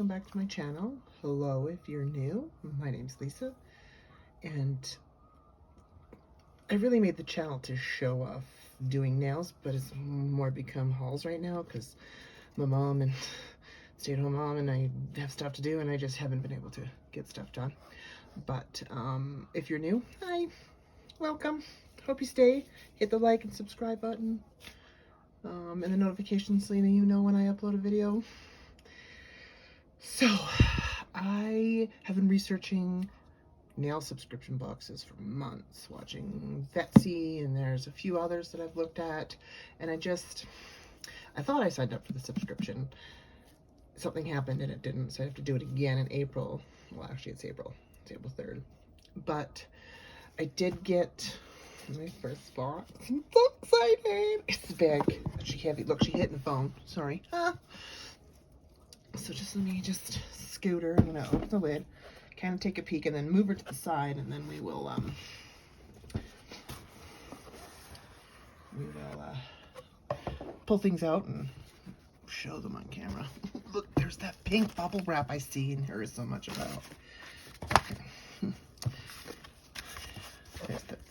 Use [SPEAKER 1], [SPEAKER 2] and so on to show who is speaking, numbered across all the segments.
[SPEAKER 1] back to my channel. Hello if you're new. My name's Lisa, and I really made the channel to show off doing nails, but it's more become hauls right now because my mom and stay-at-home mom and I have stuff to do and I just haven't been able to get stuff done. But if you're new, hi, welcome. Hope you stay. Hit the like and subscribe button and the notifications so you know when I upload a video. So, I have been researching nail subscription boxes for months, watching Vettsy, and there's a few others that I've looked at, and I thought I signed up for the subscription. Something happened and it didn't, so I have to do it again in April. Well, actually it's April 3rd. But I did get my first box. I'm so excited! It's big. She heavy. Look, she hit the phone. Sorry. So let me scoot her. I'm gonna open the lid, kind of take a peek, and then move her to the side, and then we will pull things out and show them on camera. Look, there's that pink bubble wrap I see and hear so much about. Okay.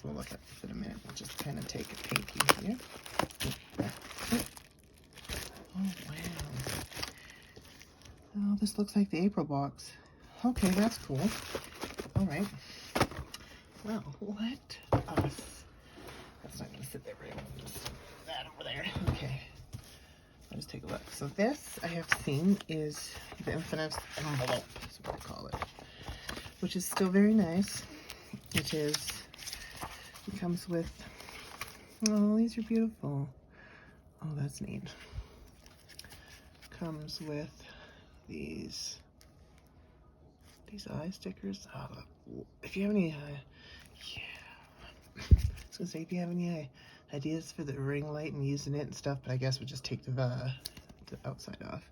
[SPEAKER 1] We'll look at this in a minute. We'll just kind of take a peek here. Oh wow. Oh, this looks like the April box. Okay, that's cool. All right. Well, let us... That's not going to sit there very well. Just put that over there. Okay. Let's take a look. So this, I have seen, is the infamous envelope, is what I call it. Which is still very nice. It comes with... Oh, these are beautiful. Oh, that's neat. Comes with these eye stickers. Oh, if you have any yeah, I was gonna say, if you have any ideas for the ring light and using it and stuff, but I guess we'll just take the outside off.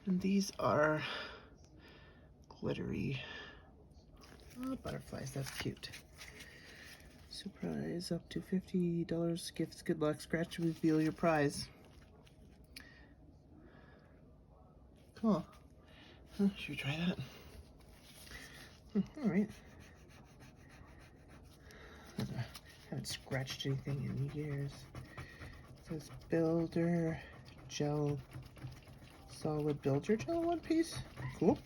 [SPEAKER 1] And these are glittery butterflies. That's cute. Surprise, up to $50 gifts. Good luck. Scratch to reveal your prize. Cool. Should we try that? All right. Haven't scratched anything in years. It says Builder Gel, Solid Builder Gel, one piece. Cool.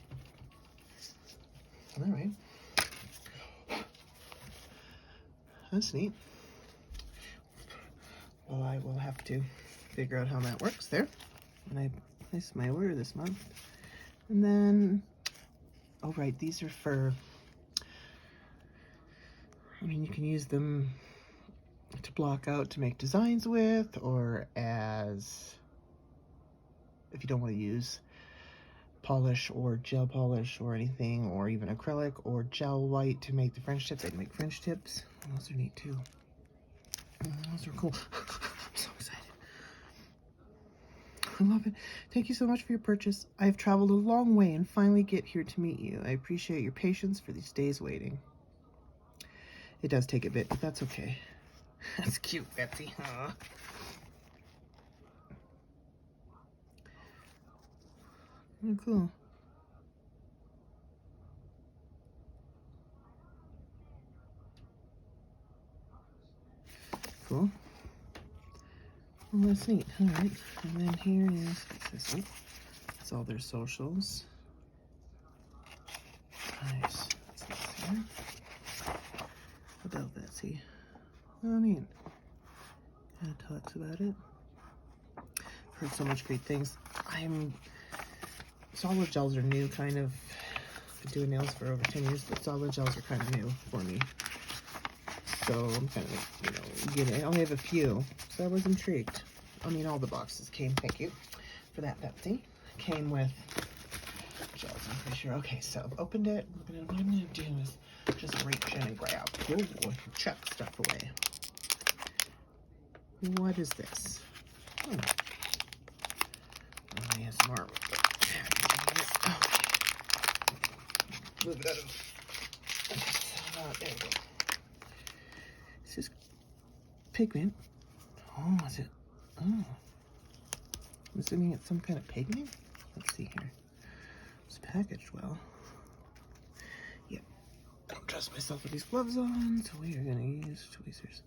[SPEAKER 1] All right. That's neat. Well, I will have to figure out how that works there. And I placed my order this month. And then, oh right, these are for, I mean, you can use them to block out to make designs with, or as, if you don't want to use polish or gel polish or anything, or even acrylic or gel white to make the French tips. I can make French tips. Those are neat too. Those are cool. I'm so excited. I love it. Thank you so much for your purchase. I have traveled a long way and finally get here to meet you. I appreciate your patience for these days waiting. It does take a bit, but that's okay. That's cute, Vettsy. Huh? Oh, cool. Cool. Well, that's neat. All right. And then here is, what's this? It's all their socials. Nice. What's this here? About Vettsy. Oh, neat. Kind of talks about it. Heard so much great things. Solid gels are new, kind of. I've been doing nails for over 10 years, but solid gels are kind of new for me. So I'm kind of, I only have a few, so I was intrigued. I mean, all the boxes came, thank you for that, Vettsy. Came with gels, I'm pretty sure. Okay, so I've opened it. What I'm going to do is just reach in and grab. Oh, chuck stuff away. What is this? Oh, ASMR. Okay. Move it out of. There we go. This is pigment. Oh, is it? Oh. I'm assuming it's some kind of pigment. Let's see here. It's packaged well. Yep. I don't trust myself with these gloves on, so we are gonna use tweezers.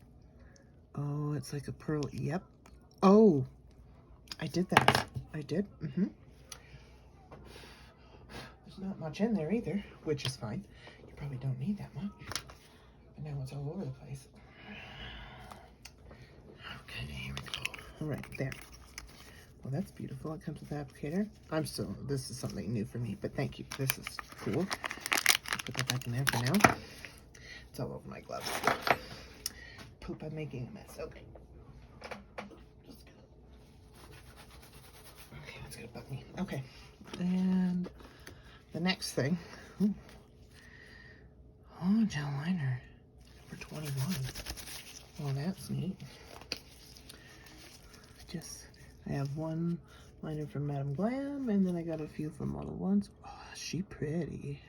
[SPEAKER 1] Oh, it's like a pearl. Yep. Oh, I did that. I did. There's not much in there either, which is fine. You probably don't need that much. But now it's all over the place. Okay, here we go. All right, there. Well, that's beautiful. It comes with the applicator. This is something new for me, but thank you. This is cool. Put that back in there for now. It's all over my gloves. Poop, I'm making a mess. Okay. Okay, that's gonna bug me. Okay. And the next thing. Ooh. Oh, gel liner. Number 21. Well, that's neat. I have one liner from Madame Glam, and then I got a few from Model 1s. Oh, she pretty.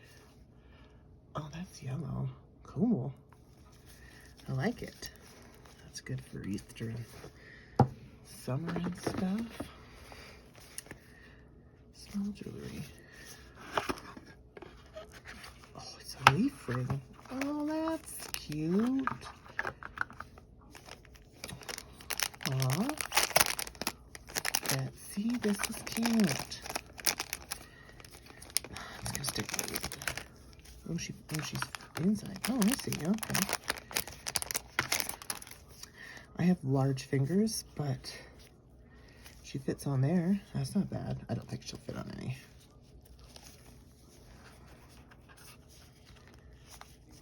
[SPEAKER 1] Oh, that's yellow. Cool. I like it. That's good for Easter and summer and stuff. Small jewelry. Oh, it's a leaf ring. Oh, that's cute. Aw. Vettsy, this is cute. It's gonna stick with it. Oh, she's inside. Oh, I see. Okay. I have large fingers, but she fits on there. That's not bad. I don't think she'll fit on any.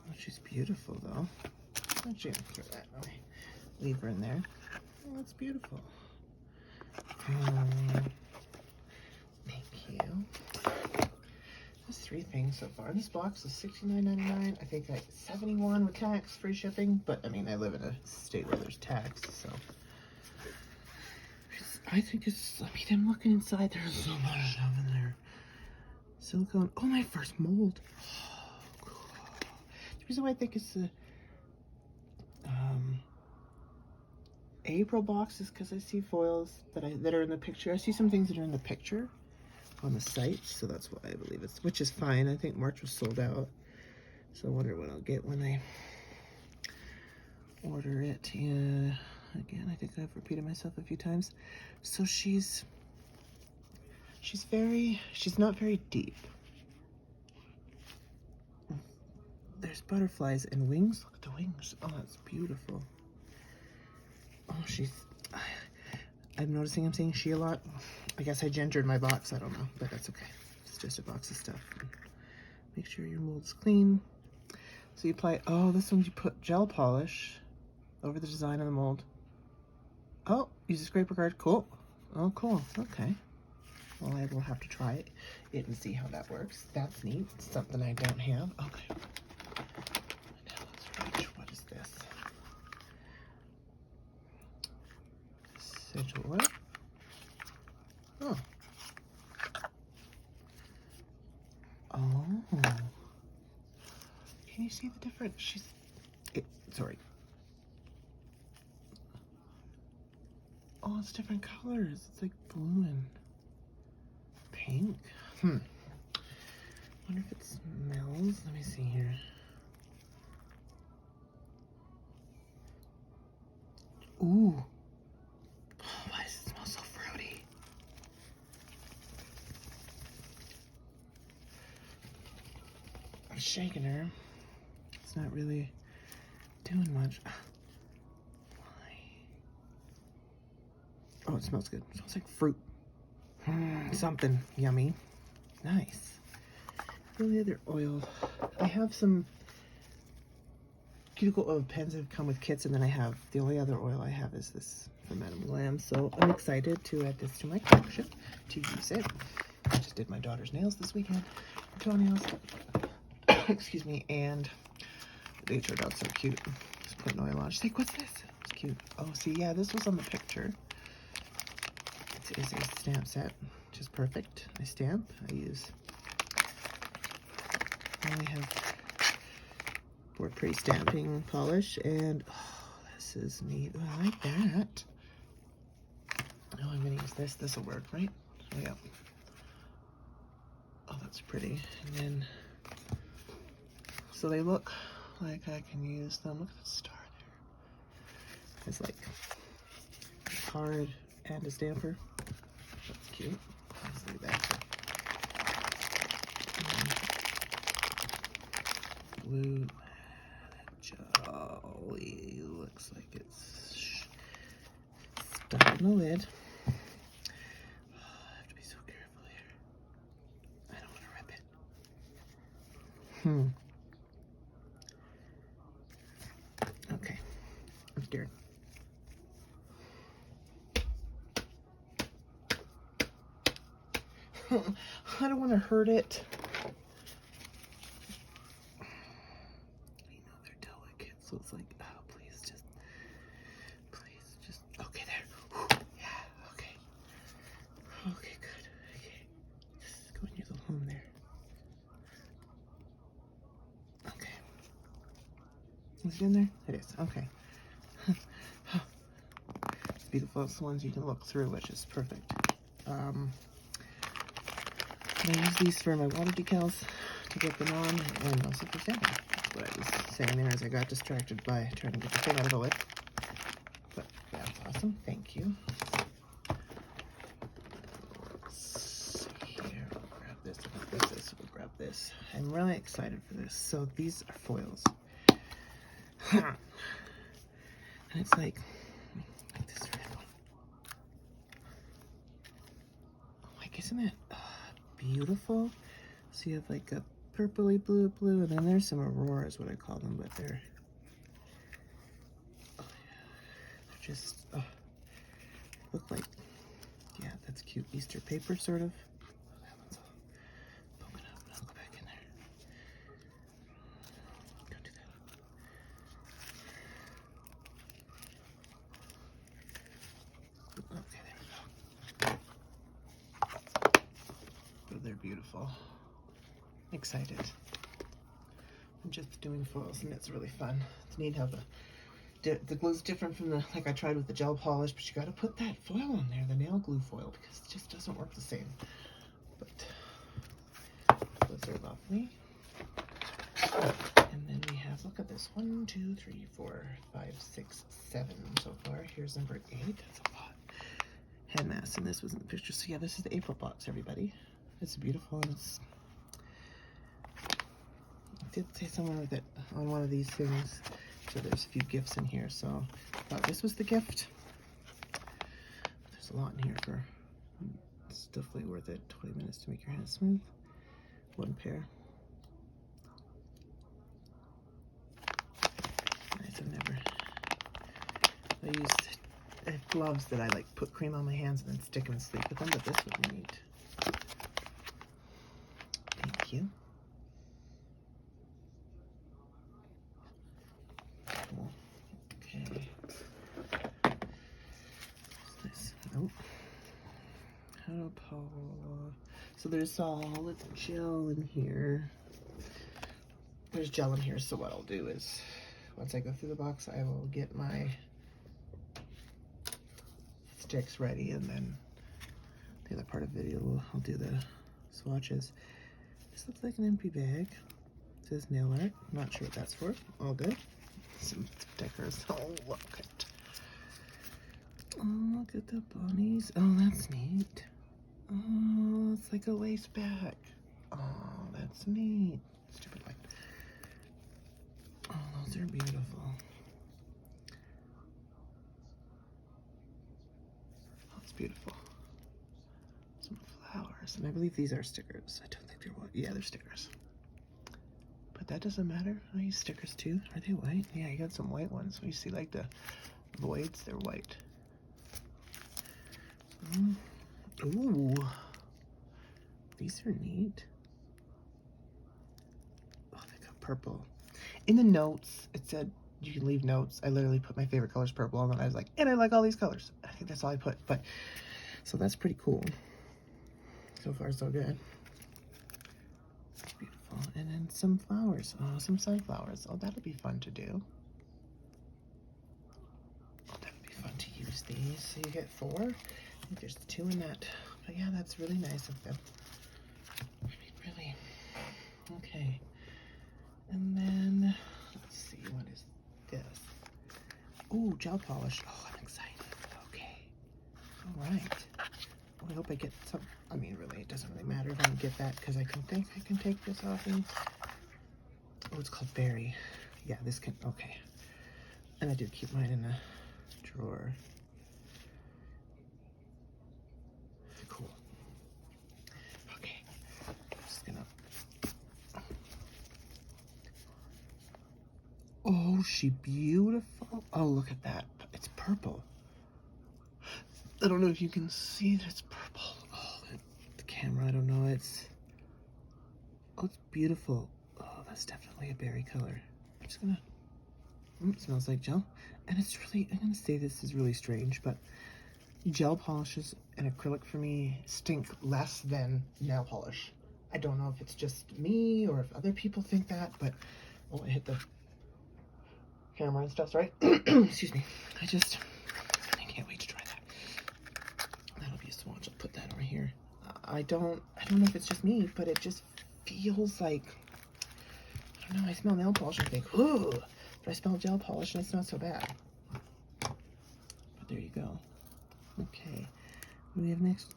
[SPEAKER 1] Oh, she's beautiful, though. Actually, I'll throw that away. Leave her in there. Oh, that's beautiful. Thank you. That's 3 things so far. This box is $69.99. I think like $71 with tax, free shipping. But I mean, I live in a state where there's tax, so I think it's. I mean, I'm looking inside. There's so much stuff in there. Silicone. Oh, my first mold. Oh, cool. The reason why I think it's the April box is because I see foils that are in the picture. I see some things that are in the picture on the site, so that's why I believe it's, which is fine. I think March was sold out, so I wonder what I'll get when I order it. Yeah, again, I think I've repeated myself a few times. So she's not very deep. There's butterflies and wings. Look at the wings. Oh, that's beautiful. Oh, I'm noticing I'm saying she a lot. I guess I gingered my box. I don't know, but that's okay. It's just a box of stuff. Make sure your mold's clean. So you apply, oh, this one you put gel polish over the design of the mold. Oh, use a scraper guard. Cool. Oh, cool. Okay. Well, I will have to try it and see how that works. That's neat. It's something I don't have. Okay. Now let's reach. What is this? Essential oil. Oh. Oh. Can you see the difference? Sorry. Oh, it's different colors. It's like blue and pink. Wonder if it smells. Let me see here. Ooh. Oh, why does it smell so fruity? I'm shaking her. It's not really doing much. Why? Oh, it smells good. It smells like fruit. Something yummy. Nice. The other oil. I have some cuticle oil pens that have come with kits, and then the only other oil I have is this from Madame Glam. So I'm excited to add this to my collection to use it. I just did my daughter's nails this weekend, toenails. Excuse me, and they turned out so cute. Just put an oil on. She's like, "What's this?" It's cute. Oh, see, yeah, this was on the picture. It is a stamp set, which is perfect. I stamp. I only have board pretty stamping polish, and oh, this is neat. Oh, I like that. Oh, I'm gonna use this. This will work, right? Oh, yeah. Oh, that's pretty. And then, so they look like I can use them. Look at the star there. It's like a card and a stamper. That's cute. Let's leave that. Blue Jolly. Looks like it's stuck in the lid. I have to be so careful here. I don't want to rip it. Okay. I'm scared. I don't want to hurt it. You know they're delicate, so it's like, oh, please just, okay, there. Whew. Yeah, okay. Okay, good. Okay. Just go in your little home there. Okay. Is it in there? It is. Okay. It's beautiful. It's the ones you can look through, which is perfect. I use these for my water decals to get them on, and also for stamping. That's what I was saying there as I got distracted by trying to get the thing out of the lid. But that's awesome. Thank you. Let's see here. We'll grab this. We'll grab this. We'll grab this. I'm really excited for this. So these are foils. And it's like this red one. Like, isn't it beautiful? So you have like a purpley blue, and then there's some auroras, what I call them, but they're just look like, yeah, that's cute Easter paper sort of. That one's all poking up. I'll go back in there. Don't do that. Okay, there we go. Oh, they're beautiful. Excited. I'm just doing foils, and it's really fun. It's neat how the glue's different from the, like I tried with the gel polish, but you got to put that foil on there, the nail glue foil, because it just doesn't work the same. But those are lovely. And then we have, look at this, 1, 2, 3, 4, 5, 6, 7 so far. Here's number 8. That's a lot. Head mask, and this was in the picture. So yeah, this is the April box, everybody. It's beautiful, and it's, I did say somewhere that on one of these things, so there's a few gifts in here, so I thought this was the gift. There's a lot in here for, it's definitely worth it. 20 minutes to make your hands smooth. 1 pair. Nice, I have gloves that I like put cream on my hands and then stick them and sleep with them, but this would be neat. Thank you. Cool. Okay. Nice. Nope. How Paul. So there's solid gel in here. There's gel in here, so what I'll do is once I go through the box, I will get my sticks ready, and then the other part of the video, I'll do the swatches. This looks like an empty bag. It says nail art. I'm not sure what that's for. All good. Some stickers. Oh, look at. Oh, look at the bunnies. Oh, that's neat. Oh, it's like a lace bag. Oh, that's neat. Stupid light. Oh, those are beautiful. Oh, it's beautiful. Some flowers. And I believe these are stickers. I don't think they're white. Yeah, they're stickers. But that doesn't matter. I use stickers too. Are they white? Yeah, you got some white ones. You see like the voids, they're white. Ooh. These are neat. Oh, they got purple. In the notes, it said you can leave notes. I literally put my favorite color's purple, and then I was like, and I like all these colors. I think that's all I put. But so that's pretty cool. So far, so good. Beautiful. And then some flowers. Oh, some sunflowers. Oh, that'll be fun to do. Oh, that'll be fun to use these. So you get 4. I think there's 2 in that. But yeah, that's really nice of them. Ooh, gel polish. Oh, I'm excited. Okay. All right. Well, I hope I get some. I mean, really, it doesn't really matter if I don't get that because I can take this off and. Oh, it's called Berry. Yeah, this can. Okay. And I do keep mine in the drawer. Cool. Okay. I'm just gonna. Oh, she beautiful. Oh, look at that. It's purple. I don't know if you can see that it's purple. Oh, the camera, I don't know. Oh, it's beautiful. Oh, that's definitely a berry color. I'm just gonna, it smells like gel. And it's really, I'm gonna say this is really strange, but gel polishes and acrylic for me stink less than nail polish. I don't know if it's just me or if other people think that, but, oh, I hit the camera and stuff, right? Excuse me. I can't wait to try that. That'll be a swatch. I'll put that over here. I don't know if it's just me, but it just feels like, I don't know, I smell nail polish and think, ooh, but I smell gel polish and it's not so bad. But there you go. Okay. What do we have next?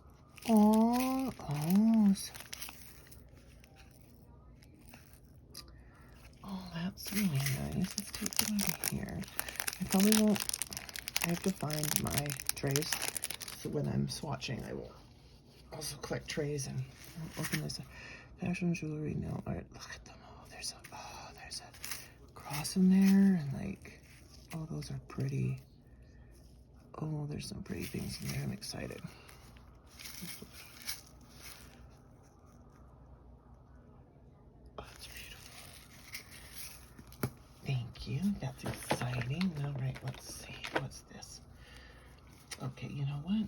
[SPEAKER 1] Oh, that's really nice. Let's take it over here. I probably won't, I have to find my trays. So when I'm swatching, I will also collect trays and open this. Fashion jewelry, no art. Look at them. Oh, there's a cross in there, and like, oh, those are pretty. Oh, there's some pretty things in there. I'm excited. Oh, that's beautiful. Thank you. That's exciting. All right, let's see. What's this? Okay, you know what?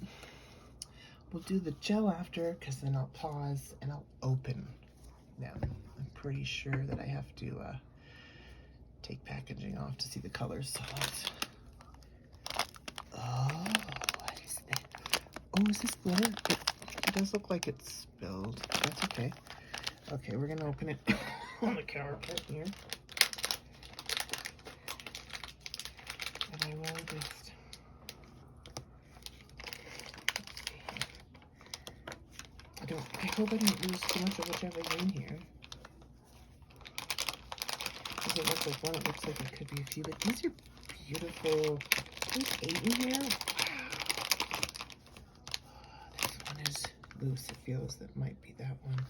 [SPEAKER 1] We'll do the gel after, because then I'll pause and I'll open them. I'm pretty sure that I have to take packaging off to see the colors. So let's. Oh, what is that? Oh, is this glitter? It does look like it's spilled. That's okay. Okay, we're gonna open it on the countertop here. And I will just. I hope I don't lose too much of whatever's in here. Doesn't look like one, it looks like it could be a few, but these are beautiful. There's 8 in here. Wow. This one is loose. It feels that might be that one.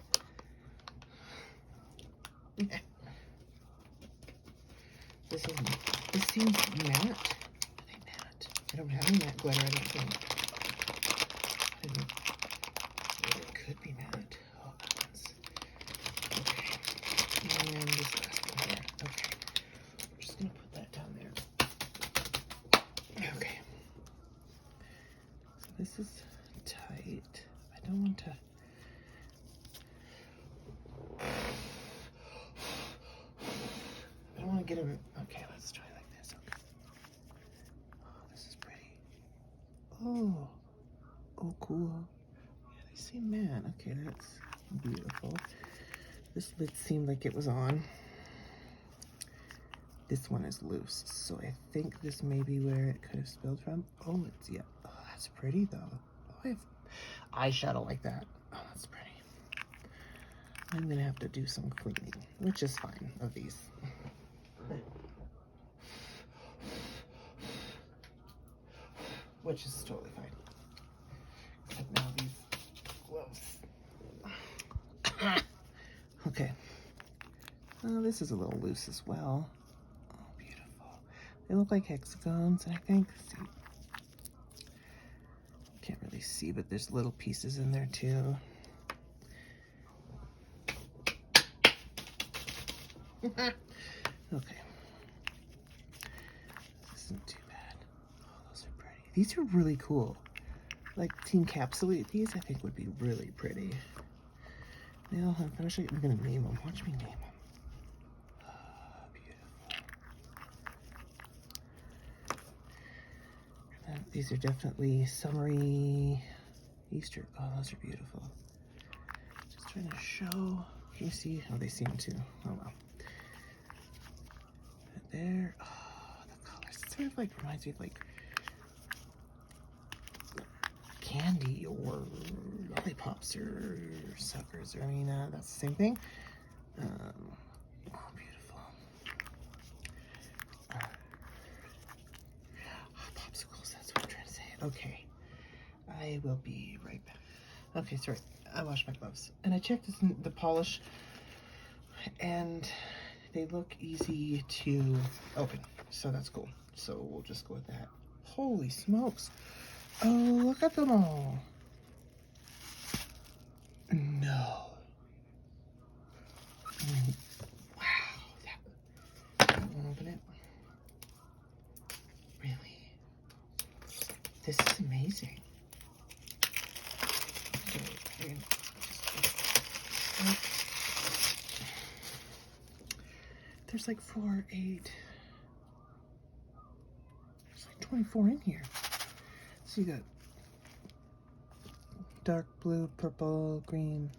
[SPEAKER 1] This seems matte. Are they matte? I don't have any matte glitter, I don't think. It could be matte. Oh, that one's. Okay. And this last one here. Okay. I'm just gonna put that down there. Okay. So this is tight. I don't want to. I don't want to get him. Okay, let's try like this. Okay. Oh, this is pretty. Oh. Oh, cool. Yeah, they seem matte. Okay, that's beautiful. This lid seemed like it was on. This one is loose, so I think this may be where it could have spilled from. Oh, it's, yeah. Oh, that's pretty, though. Oh, I have eyeshadow like that. Oh, that's pretty. I'm gonna have to do some cleaning, which is fine, of these. Which is totally fine. Except now these gloves. Okay. Oh, this is a little loose as well. Oh, beautiful. They look like hexagons, I think. See, can't really see, but there's little pieces in there too. Okay. This isn't too bad. Oh, those are pretty. These are really cool. Like to encapsulate these, I think would be really pretty. Now I'm gonna show you. I'm gonna name them. Watch me name them. Oh, beautiful. And these are definitely summery Easter. Oh, those are beautiful. Just trying to show. Can you see how they seem to? Oh well. Right there. Oh, the colors. It's sort of like reminds me of like candy or lollipops or suckers. Or, I mean, that's the same thing. Oh, beautiful. Popsicles, that's what I'm trying to say. Okay, I will be right back. Okay, sorry, I washed my gloves. And I checked the polish, and they look easy to open, so that's cool. So we'll just go with that. Holy smokes. Oh, look at them all. No. Wow. I'll open it. Really? This is amazing. Okay, there's like 4, 8. There's like 24 in here. So you got dark blue, purple, green,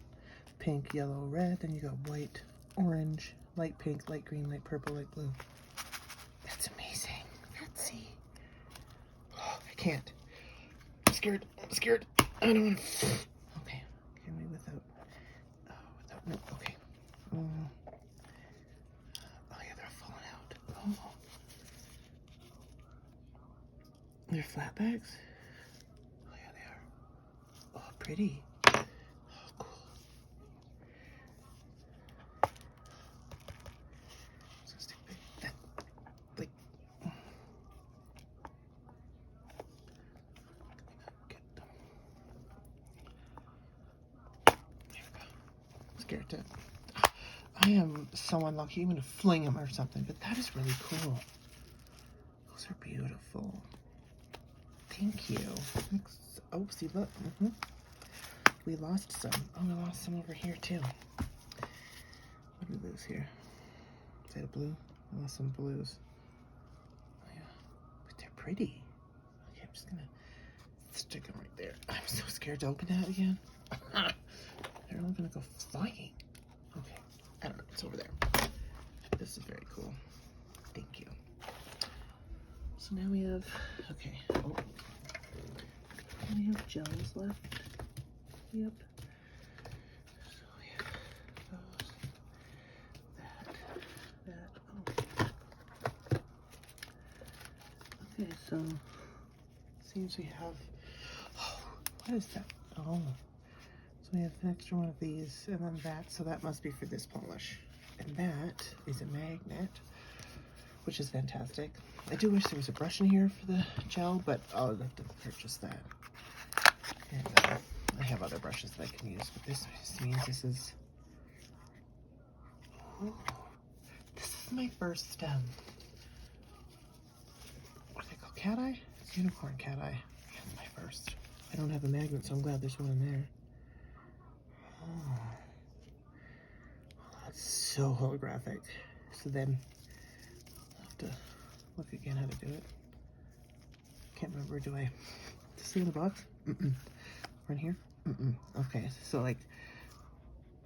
[SPEAKER 1] pink, yellow, red. Then you got white, orange, light pink, light green, light purple, light blue. That's amazing. Vettsy. Oh, I can't. I'm scared. I'm scared. I don't want to. Okay. Can we without? Oh, without. No. Okay. Oh yeah, they're falling out. Oh. They're flat bags? Oh yeah, they are. Oh, pretty. Oh, cool. So stick that, like, get them. There we go. I'm scared to. I am so unlucky. I'm gonna fling them or something, but that is really cool. Those are beautiful. Thank you. Oh, see, look. We lost some. Oh, we lost some over here, too. What did we lose here? Is that a blue? I lost some blues. Oh, yeah. But they're pretty. Okay, I'm just going to stick them right there. I'm so scared to open that again. They're all going to go flying. Okay. I don't know. It's over there. This is very cool. Thank you. So now we have... Okay. Oh. We have gels left. Yep. So we have those, that. Oh. Okay, so seems we have. Oh, what is that? Oh, so we have an extra one of these, and then that. So that must be for this polish, and that is a magnet, which is fantastic. I do wish there was a brush in here for the gel, but I'll have to purchase that. And I have other brushes that I can use, but this means this is. Oh, this is my first. What do they call cat eye? It's unicorn cat eye. It's my first. I don't have a magnet, so I'm glad there's one in there. Oh, that's so holographic. So then I'll have to look again how to do it. Can't remember. Do I? Does it say in the box? Right here? Okay, so like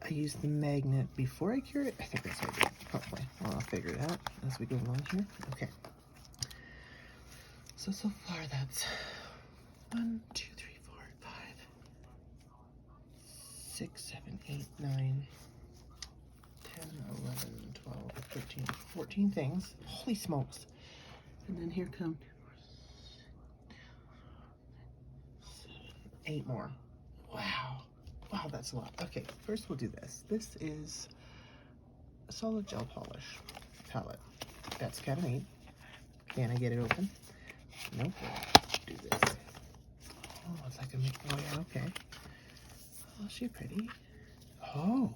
[SPEAKER 1] I used the magnet before I cured it. I think that's what I did. Hopefully. Well, I'll figure it out as we go along here. Okay. So far that's 1, 2, 3, 4, 5, 6, 7, 8, 9, 10, 11, 12, 13, 14 things. Holy smokes. And then here come 8 more. Wow. Wow, that's a lot. Okay, first we'll do this. This is a solid gel polish palette. That's Cat 8. Can I get it open? Nope. Do this. Oh, it's like a oh yeah, okay. Oh, she's pretty. Oh.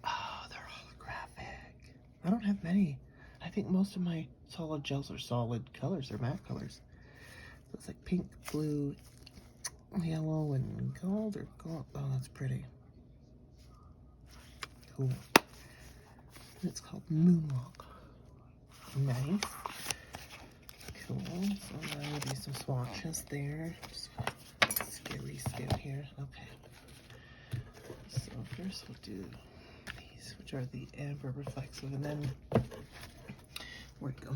[SPEAKER 1] Oh, they're holographic. I don't have many. I think most of my solid gels are solid colors. They're matte colors. So it's like pink, blue, yellow, and gold or gold. Oh, that's pretty. Cool. It's called Moonwalk. Nice. Cool. So now we'll do some swatches there. Just scary scout here. Okay. So first we'll do these, which are the amber reflexive, and then where'd it go?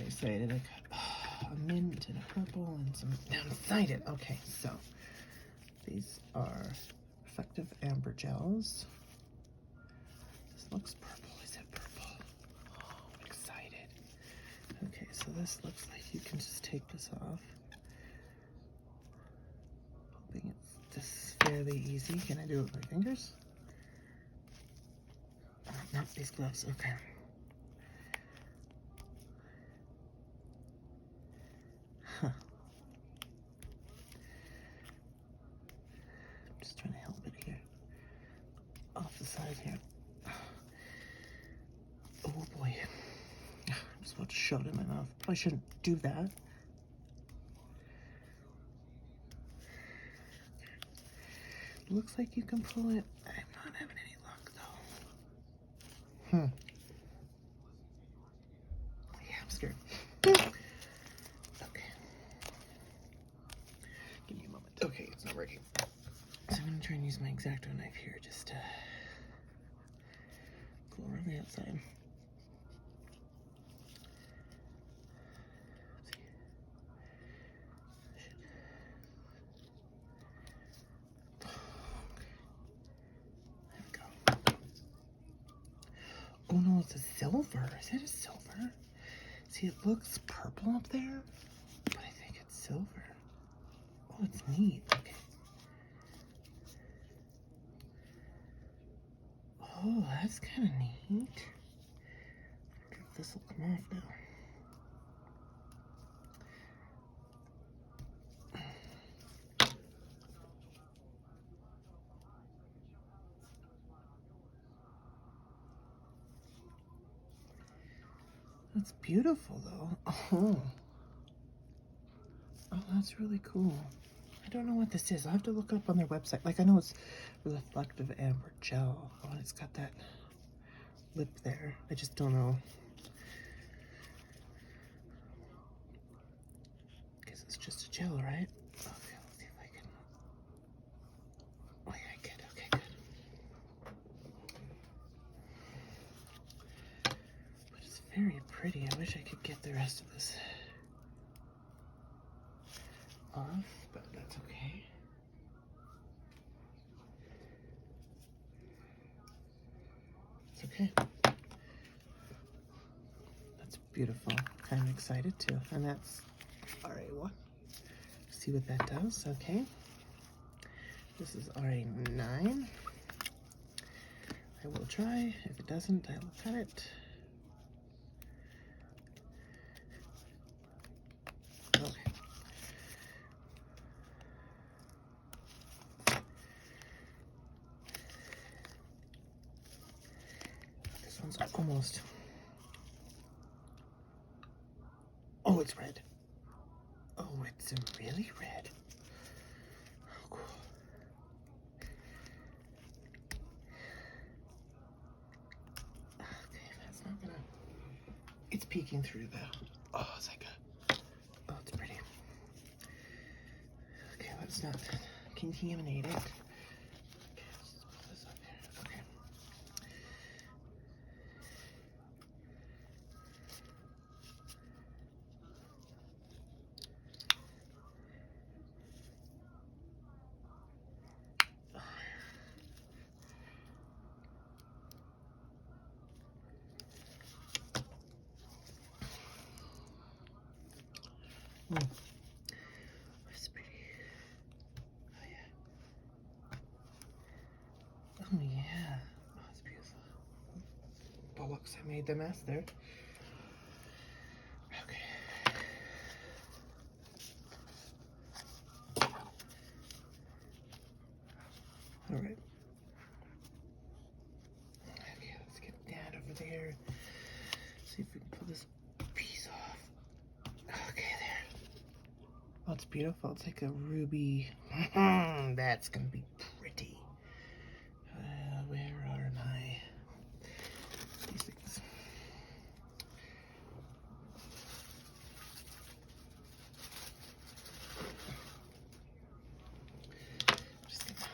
[SPEAKER 1] excited. I got a mint and a purple and some. Now I'm excited. Okay, so these are effective amber gels. This looks purple. Is it purple? Oh, I'm excited. Okay, so this looks like you can just take this off. Hoping this is fairly easy. Can I do it with my fingers? Oh, not these gloves. Okay. Huh. I'm just trying to help it here. Off the side here. Oh boy. I'm just about to shove it in my mouth. Probably shouldn't do that. Looks like you can pull it. I'm not having any luck though. Yeah, I'm scared. Okay. Give me a moment. Okay, it's not working. So I'm gonna try and use my X-Acto knife here just to go around the outside. Oh no, it's a silver. Is it a silver? See, it looks purple up there, but I think it's silver. Oh, it's neat. Okay. Oh, that's kind of neat. I wonder if this will come off now. That's beautiful, though. Oh. Oh, that's really cool. I don't know what this is. I'll have to look it up on their website. Like, I know it's reflective amber gel. Oh, and it's got that lip there. I just don't know. Guess it's just a gel, right? Okay, let's see if I can. Oh, yeah, I get it. Okay, good. But it's very pretty. I wish I could get the rest of this off, but that's okay. It's okay. That's beautiful. Kind of excited too. And that's RA1. See what that does. Okay. This is RA9. I will try. If it doesn't, I will cut it. Okay. This one's almost. Oh, it's red. Oh, it's really red. Oh, cool. Okay, that's not gonna. It's peeking through though. Oh, it's like a. Oh, it's pretty. Okay, let's not contaminate it. Okay, let's just put this up here. Okay. That's pretty. Oh yeah. Oh yeah. Oh, that's beautiful. Bollocks, I made the mess there. Okay. All right. Okay, let's get that over there. See if we can pull this piece off. Okay, there. Oh, it's beautiful. It's like a ruby. That's gonna be pretty. Where are my these things? Just gonna.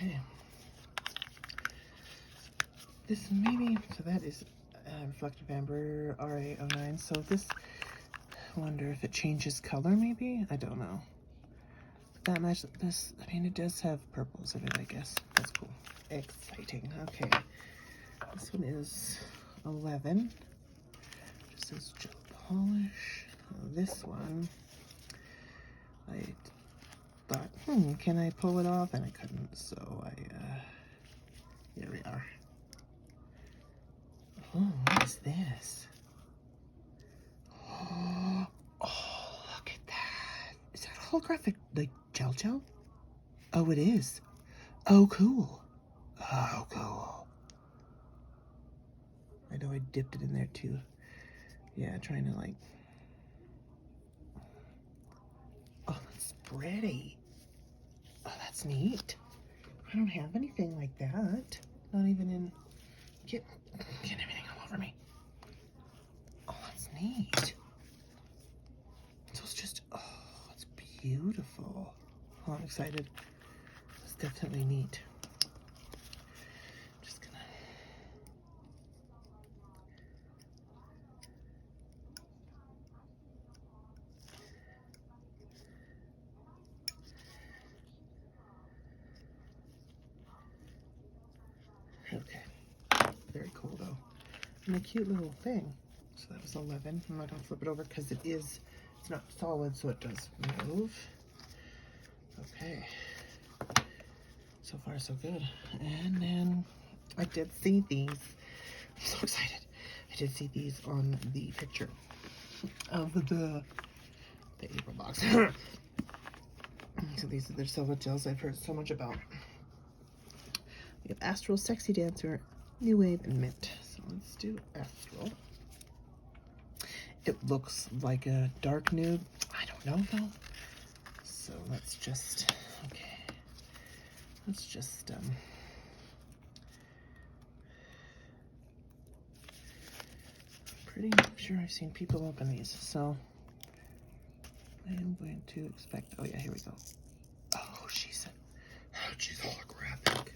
[SPEAKER 1] Okay. This maybe, so that is reflective amber RA09. So this, I wonder if it changes color maybe? I don't know. That match, this, I mean, it does have purples in it, I guess. That's cool. Exciting. Okay. This one is 11. Just says gel polish. This one, I thought, can I pull it off? And I couldn't, so here we are. Oh, what is this? Oh, look at that. Is that holographic, like, gel? Oh, it is. Oh, cool. Oh, cool. I know I dipped it in there, too. Yeah, trying to, like... Oh, that's pretty. Oh, that's neat. I don't have anything like that. Not even in... Get everything all over me. Oh, that's neat. So it's just... Oh, it's beautiful. Oh, I'm excited. It's definitely neat. Just gonna... Okay. Very cool, though. And a cute little thing. So that was 11. I'm not going to flip it over because it's not solid, so it does move. Okay. So far, so good. And then I did see these. I'm so excited. I did see these on the picture of the April box. So these are their silver gels I've heard so much about. We have Astral, Sexy Dancer, New Wave, and Mint. So let's do Astral. It looks like a dark nude. I don't know though. So let's just, okay. Let's just, pretty sure I've seen people open these. So I am going to expect, oh yeah, here we go. Oh, she's holographic.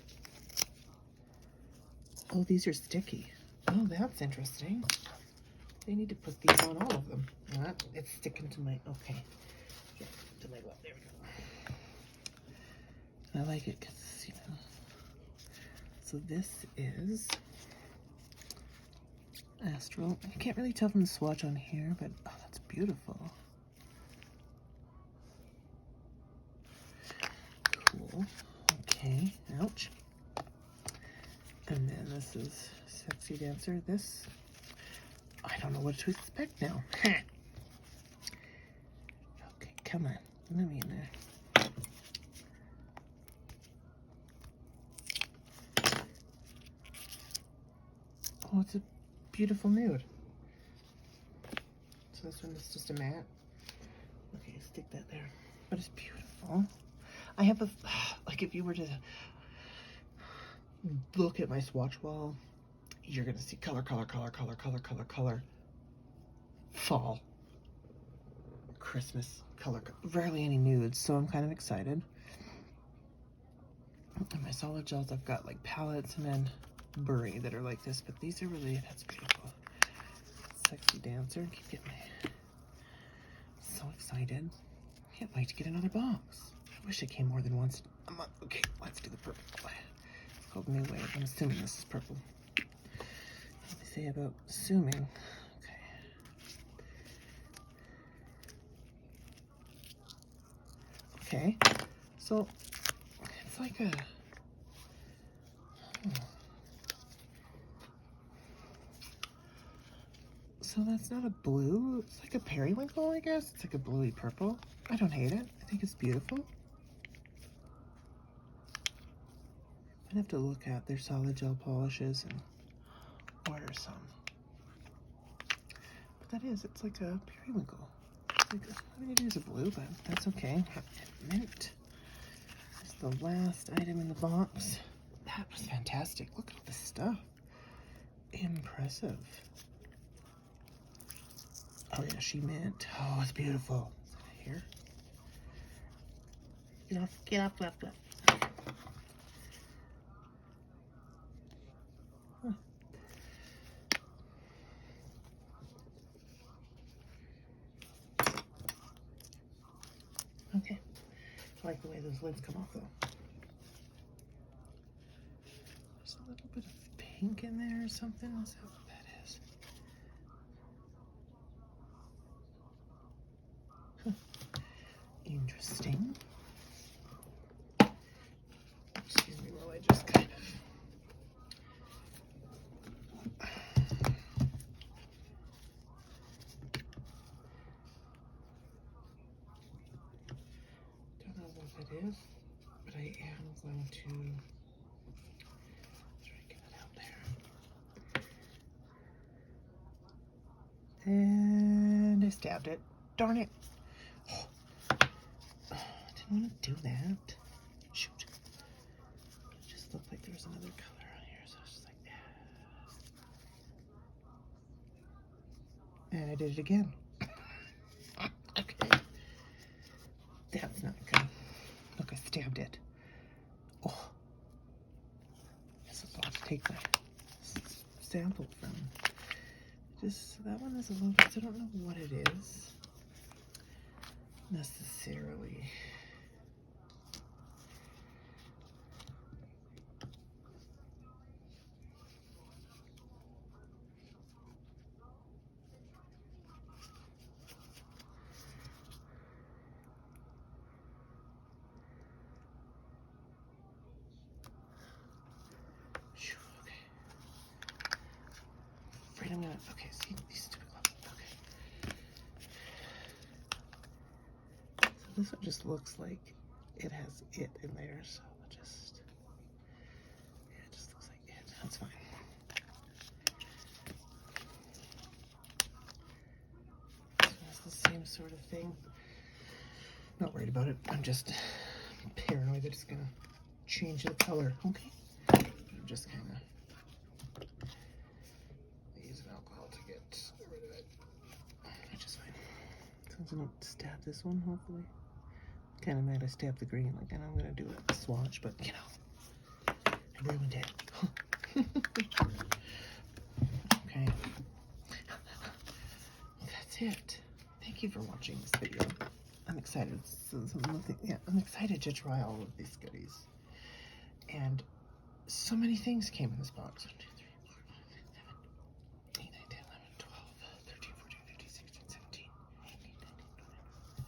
[SPEAKER 1] Oh, these are sticky. Oh, that's interesting. They need to put these on all of them. It's sticking to my, okay. Yeah, to my glove, there we go. I like it because, you know. So this is Astral. You can't really tell from the swatch on here, but oh, that's beautiful. Cool. Okay, ouch. And then this is Sexy Dancer. This, I don't know what to expect now. Okay, come on. Let me in there. Oh, it's a beautiful nude. So this one is just a matte. Okay, stick that there. But it's beautiful. I have a, like if you were to look at my swatch wall, you're gonna see color, fall, Christmas, color, rarely any nudes, so I'm kind of excited. And my solid gels, I've got like palettes and then Bury that are like this, but these are really, that's beautiful. Sexy Dancer, keep getting me so excited. Can't wait to get another box. I wish it came more than once a month. Okay, let's do the purple. It's called New Wave. I'm assuming this is purple. What do they say about assuming? Okay, so it's like a, so that's not a blue, it's like a periwinkle, I guess. It's like a bluey purple. I don't hate it. I think it's beautiful. I'd have to look at their solid gel polishes and order some. But that is, it's like a periwinkle. It's like I mean, it is a blue, but that's okay. Mint is the last item in the box. That was fantastic. Look at all this stuff. Impressive. Oh yeah, she mint. Oh, it's beautiful. Is that here? Get off, left. like the way those lids come off though. There's a little bit of pink in there or something. Is that what that is? Huh. Interesting. Excuse me while I just kind of... Don't know what that is, but I am going to try to get it out there. And I stabbed it. Darn it. Oh, I didn't want to do that. Shoot. It just looked like there was another color on here, so I was just like, and I did it again. Okay. That's not good. Look, I stabbed it. Oh. This is a lot to take my sample from. Just, that one is a little bit, I don't know what it is necessarily. Afraid I'm gonna, okay, see these stupid gloves. Okay. So this one just looks like it has it in there, so I'll just, yeah, it just looks like it. That's fine. So it's the same sort of thing. Not worried about it. I'm just paranoid that it's gonna change the color. Okay. I'm just kind of alcohol to get rid of it, which is fine. Since I don't stab this one, hopefully. Kind of mad I stabbed the green, like, and I'm gonna do a swatch, but you know, I ruined it. Okay, that's it. Thank you for watching this video. I'm excited. I'm excited to try all of these goodies, and so many things came in this box. 1, 2, 3, 4, 5, 6, 7, 8, 9, 10, 11, 12, 13, 14, 15, 16, 17, 18, 19,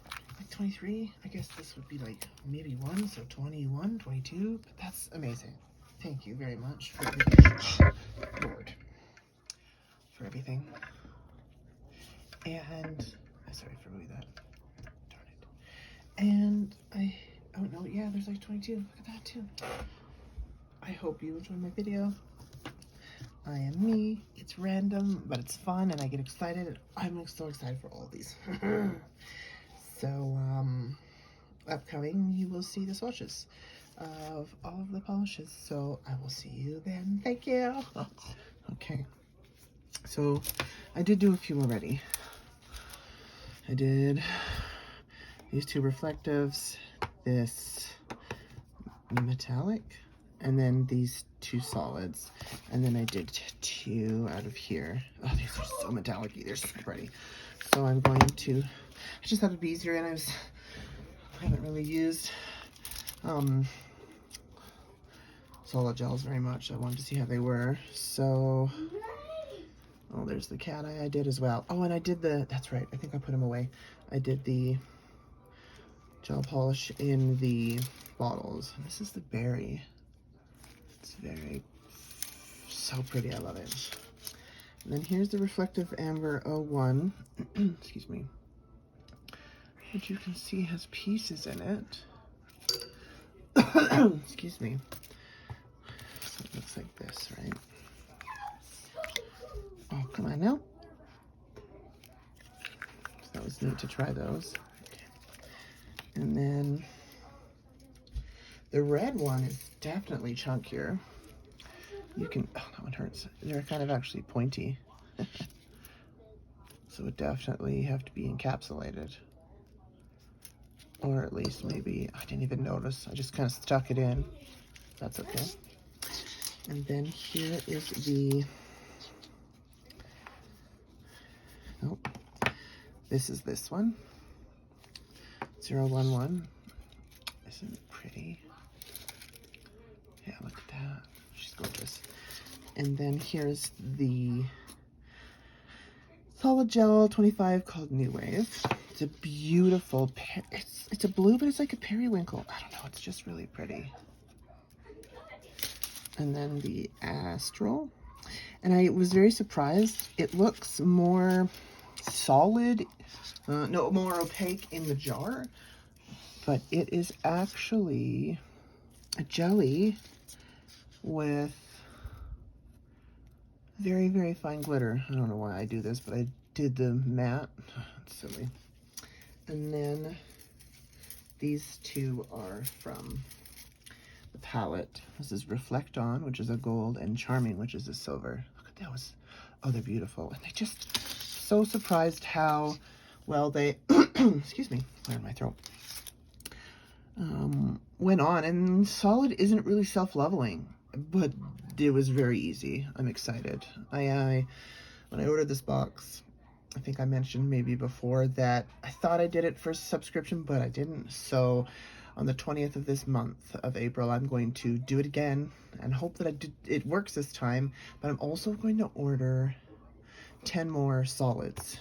[SPEAKER 1] 20. Like 23. I guess this would be like maybe 1, so 21, 22. But that's amazing. Thank you very much for everything. Lord. For everything. And sorry for moving that. Darn it. And oh no, yeah, there's like 22. Look at that too. I hope you enjoyed my video. I am me. It's random, but it's fun, and I get excited. I'm so excited for all of these. So, upcoming, you will see the swatches of all of the polishes. So, I will see you then. Thank you. Okay. So, I did do a few already. I did these 2 reflectives, this metallic, and then these 2 solids, and then I did 2 out of here. Oh, these are so metallic-y. They're so pretty. So I'm going to, I just thought it'd be easier, and I haven't really used solid gels very much. I wanted to see how they were. So, oh, there's the cat eye I did as well. Oh, and I did that's right, I think I put them away. I did the gel polish in the bottles. This is the berry. It's so pretty. I love it. And then here's the Reflective Amber 01. Excuse me. Which you can see has pieces in it. Excuse me. So it looks like this, right? Oh, come on now. So that was neat to try those. And then the red one is definitely chunkier. You can, oh, that one hurts. They're kind of actually pointy. So it definitely have to be encapsulated. Or at least maybe, I didn't even notice. I just kind of stuck it in. That's okay. And then here is the, nope. This is this one. 011. Isn't it pretty? Yeah, look at that. She's gorgeous. And then here's the Solid Gel 25 called New Wave. It's a beautiful, it's a blue, but it's like a periwinkle. I don't know, it's just really pretty. And then the Astral. And I was very surprised. It looks more solid, no, more opaque in the jar, but it is actually a jelly with very, very fine glitter. I don't know why I do this, but I did the matte. It's silly. And then these two are from the palette. This is Reflect On, which is a gold, and Charming, which is a silver. Look at those. Oh, they're beautiful. And they just so surprised how well they, excuse me, clearing my throat, went on. And Solid isn't really self-leveling, but it was very easy. I'm excited. When I ordered this box, I think I mentioned maybe before that I thought I did it for subscription, but I didn't. So on the 20th of this month of April, I'm going to do it again and hope that it works this time. But I'm also going to order 10 more solids.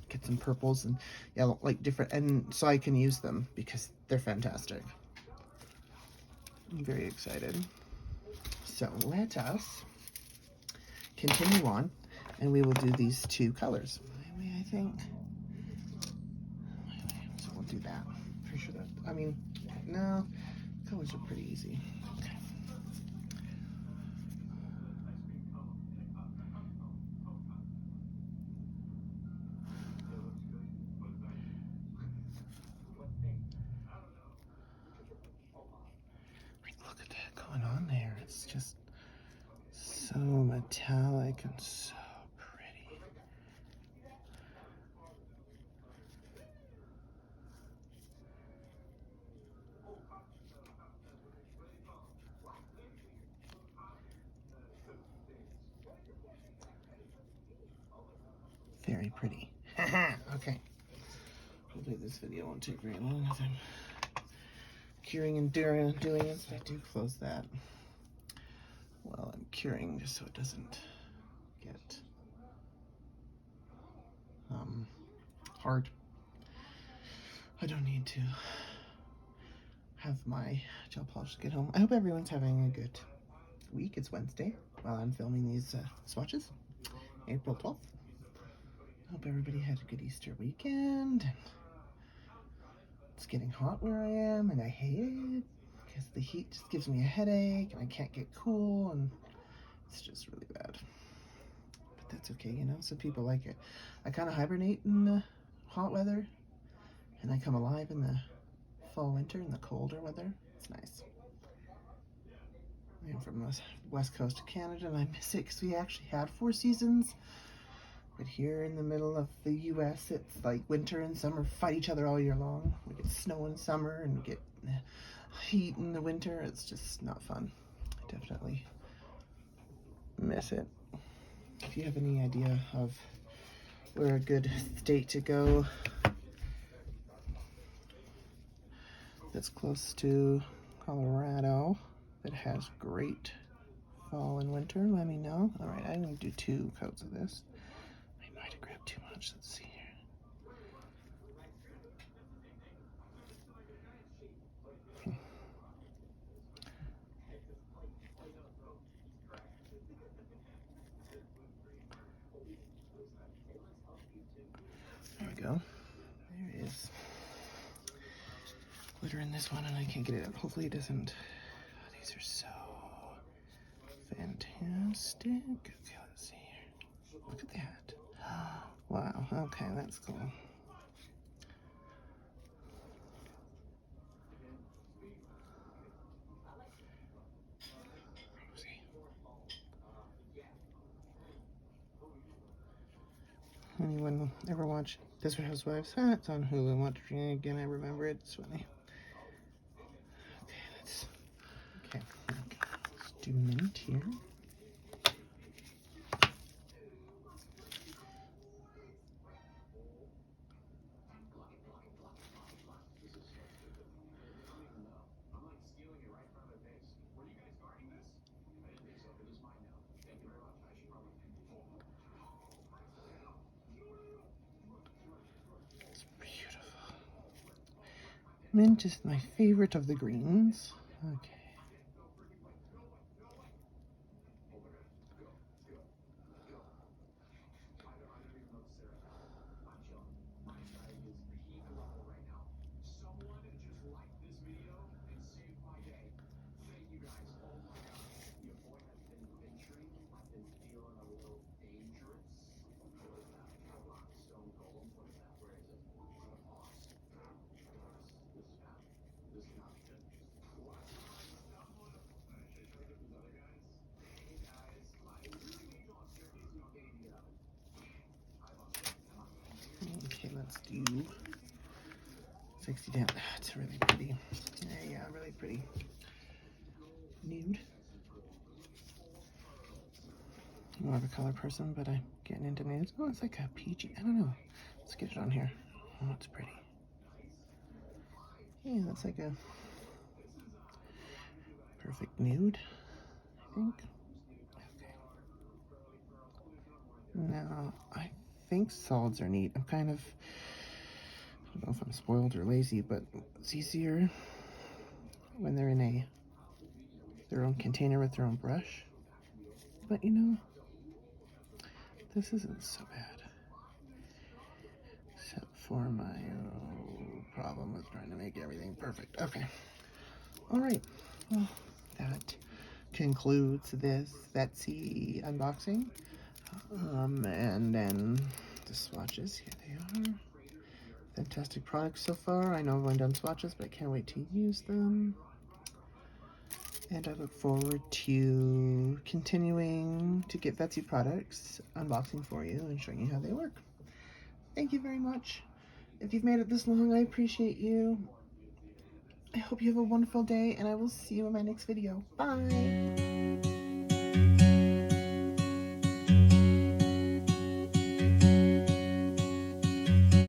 [SPEAKER 1] Get some purples and yellow, like different, and so I can use them because they're fantastic. I'm very excited. So let us continue on, and we will do these two colors. I think. So we'll do that. Pretty sure that, I mean, no, colors are pretty easy. Okay. Look at that going on there. It's just so metallic and so pretty. Very pretty. Okay. Hopefully this video won't take very long as I'm curing and doing it. So I do close that while I'm curing, just so it doesn't get hard. I don't need to have my gel polish get home. I hope everyone's having a good week. It's Wednesday while I'm filming these swatches, April 12th. I hope everybody had a good Easter weekend. It's getting hot where I am, and I hate it because the heat just gives me a headache, and I can't get cool, and it's just really bad. But that's okay, you know, some people like it. I kind of hibernate in the hot weather, and I come alive in the fall, winter, in the colder weather. It's nice. I'm from the west coast of Canada, and I miss it because we actually had 4 seasons. But here in the middle of the US, it's like winter and summer fight each other all year long. We get snow in summer and we get heat in the winter. It's just not fun. I definitely miss it. If you have any idea of where a good state to go that's close to Colorado that has great fall and winter, let me know. All right, I'm going to do 2 coats of this. I might have grabbed too much. Let's see here. There we go. There is glitter in this one, and I can't get it out. Hopefully it doesn't. Oh, these are so fantastic. Okay, let's see here. Look at that. Wow, okay, that's cool. Anyone ever watch Desperate Housewives? It's on Hulu. I'm watching it again. I remember it. It's funny. Okay, let's do mint here. Mint is my favorite of the greens. Okay. Okay, let's do 60 down. That's really pretty. Yeah, really pretty. Nude. I'm more of a color person, but I'm getting into nudes. Oh, it's like a peachy. I don't know. Let's get it on here. Oh, it's pretty. Yeah, that's like a perfect nude, I think. Okay. Now, I think solids are neat. I don't know if I'm spoiled or lazy, but it's easier when they're in their own container with their own brush. But you know, this isn't so bad. Except for my problem with trying to make everything perfect. Okay. Alright. Well, that concludes this Vettsy unboxing. And then the swatches. Here they are. Fantastic products so far. I know I've only done swatches, but I can't wait to use them. And I look forward to continuing to get Vettsy products, unboxing for you, and showing you how they work. Thank you very much. If you've made it this long, I appreciate you. I hope you have a wonderful day, and I will see you in my next video. Bye!